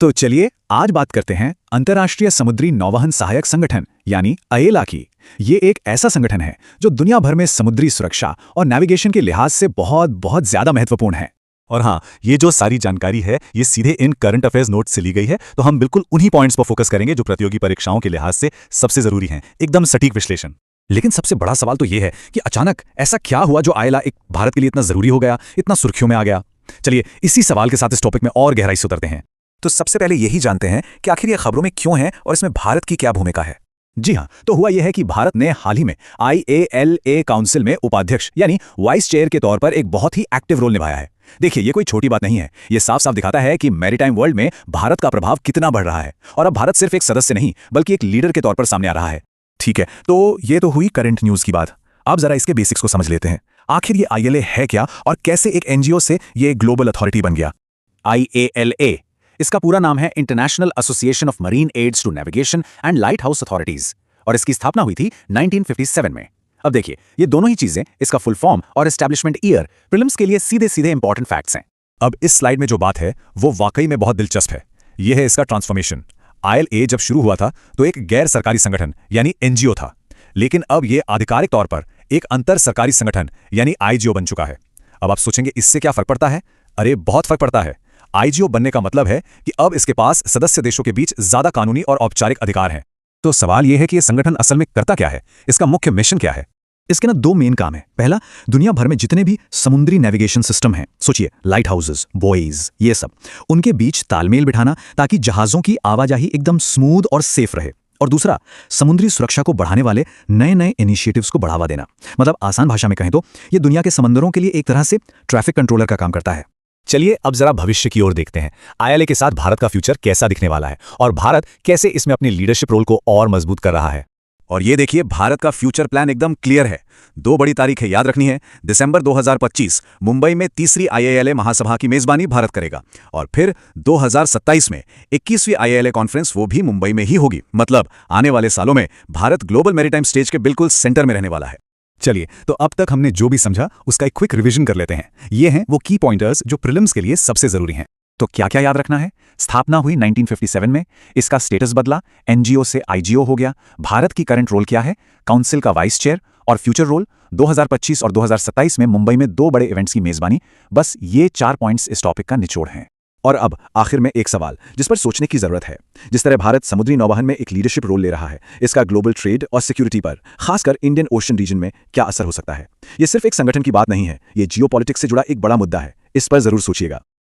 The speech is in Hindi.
तो चलिए आज बात करते हैं अंतर्राष्ट्रीय समुद्री नौवहन सहायक संगठन यानी अएला की। ये एक ऐसा संगठन है जो दुनिया भर में समुद्री सुरक्षा और नेविगेशन के लिहाज से बहुत बहुत ज्यादा महत्वपूर्ण है। और हाँ, ये जो सारी जानकारी है ये सीधे इन करंट अफेयर्स नोट्स से ली गई है, तो हम बिल्कुल उन्हीं पॉइंट्स पर फोकस करेंगे जो प्रतियोगी परीक्षाओं के लिहाज से सबसे जरूरी हैं। एकदम सटीक विश्लेषण। लेकिन सबसे बड़ा सवाल तो ये है कि अचानक ऐसा क्या हुआ जो अएला एक भारत के लिए इतना जरूरी हो गया, इतना सुर्खियों में आ गया। चलिए इसी सवाल के साथ इस टॉपिक में और गहराई से उतरते हैं। तो सबसे पहले यही जानते हैं कि आखिर ये खबरों में क्यों है और इसमें भारत की क्या भूमिका है। जी हाँ, तो हुआ यह है कि भारत ने हाल ही में IALA काउंसिल में उपाध्यक्ष यानी वाइस चेयर के तौर पर एक बहुत ही एक्टिव रोल निभाया है। देखिए, ये कोई छोटी बात नहीं है। ये साफ साफ दिखाता है कि मैरीटाइम वर्ल्ड में भारत का प्रभाव कितना बढ़ रहा है और अब भारत सिर्फ एक सदस्य नहीं बल्कि एक लीडर के तौर पर सामने आ रहा है। ठीक है, तो ये तो हुई करंट न्यूज की बात। अब जरा इसके बेसिक्स को समझ लेते हैं। आखिर ये IALA है क्या और कैसे एक NGO से ये ग्लोबल अथॉरिटी बन गया। IALA, इसका पूरा नाम है international association of marine aids to navigation and lighthouse authorities, और इसकी स्थापना हुई थी 1957 में। अब देखिए, ये दोनों ही चीजें, इसका फुल फॉर्म और एस्टैब्लिशमेंट ईयर, प्रीलिम्स के लिए सीधे सीधे इंपॉर्टेंट फैक्ट्स हैं। अब इस स्लाइड में जो बात है वो वाकई में बहुत दिलचस्प है। यह है इसका ट्रांसफॉर्मेशन। IALA जब शुरू हुआ था तो एक गैर सरकारी संगठन यानी NGO था, लेकिन अब यह आधिकारिक तौर पर एक अंतर सरकारी संगठन यानी IGO बन चुका है। अब आप सोचेंगे इससे क्या फर्क पड़ता है? अरे बहुत फर्क पड़ता है। IGO बनने का मतलब है कि अब इसके पास सदस्य देशों के बीच ज्यादा कानूनी और औपचारिक अधिकार हैं। तो सवाल यह है कि यह संगठन असल में करता क्या है, इसका मुख्य मिशन क्या है? इसके ना दो मेन काम है। पहला, दुनिया भर में जितने भी समुद्री नेविगेशन सिस्टम हैं, सोचिए लाइट हाउसेस, बॉयज, ये सब, उनके बीच तालमेल बिठाना ताकि जहाजों की आवाजाही एकदम स्मूथ और सेफ रहे। और दूसरा, समुद्री सुरक्षा को बढ़ाने वाले नए नए इनिशिएटिव्स को बढ़ावा देना। मतलब आसान भाषा में कहें तो ये दुनिया के समंदरों के लिए एक तरह से ट्रैफिक कंट्रोलर का काम करता है। चलिए अब जरा भविष्य की ओर देखते हैं। IALA के साथ भारत का फ्यूचर कैसा दिखने वाला है और भारत कैसे इसमें अपनी लीडरशिप रोल को और मजबूत कर रहा है। और ये देखिए, भारत का फ्यूचर प्लान एकदम क्लियर है। दो बड़ी तारीखें याद रखनी है। दिसंबर 2025 मुंबई में तीसरी IALA महासभा की मेजबानी भारत करेगा, और फिर 2027 में 21वीं IALA कॉन्फ्रेंस वो भी मुंबई में ही होगी। मतलब आने वाले सालों में भारत ग्लोबल मैरीटाइम स्टेज के बिल्कुल सेंटर में रहने वाला है। चलिए, तो अब तक हमने जो भी समझा उसका एक क्विक रिवीजन कर लेते हैं। ये हैं वो की पॉइंटर्स जो प्रीलिम्स के लिए सबसे जरूरी हैं। तो क्या क्या याद रखना है? स्थापना हुई 1957 में, इसका स्टेटस बदला, NGO से IGO हो गया, भारत की करंट रोल क्या है, काउंसिल का वाइस चेयर, और फ्यूचर रोल 2025 और 2027 में मुंबई में दो बड़े इवेंट्स की मेजबानी। बस ये 4 पॉइंट्स इस टॉपिक का निचोड़ हैं। और अब आखिर में एक सवाल जिस पर सोचने की जरूरत है। जिस तरह भारत समुद्री नौवहन में एक लीडरशिप रोल ले रहा है, इसका ग्लोबल ट्रेड और सिक्योरिटी पर, खासकर इंडियन ओशन रीजन में क्या असर हो सकता है? ये सिर्फ एक संगठन की बात नहीं है, ये जियोपॉलिटिक्स से जुड़ा एक बड़ा मुद्दा है। इस पर जरूर सोचिएगा।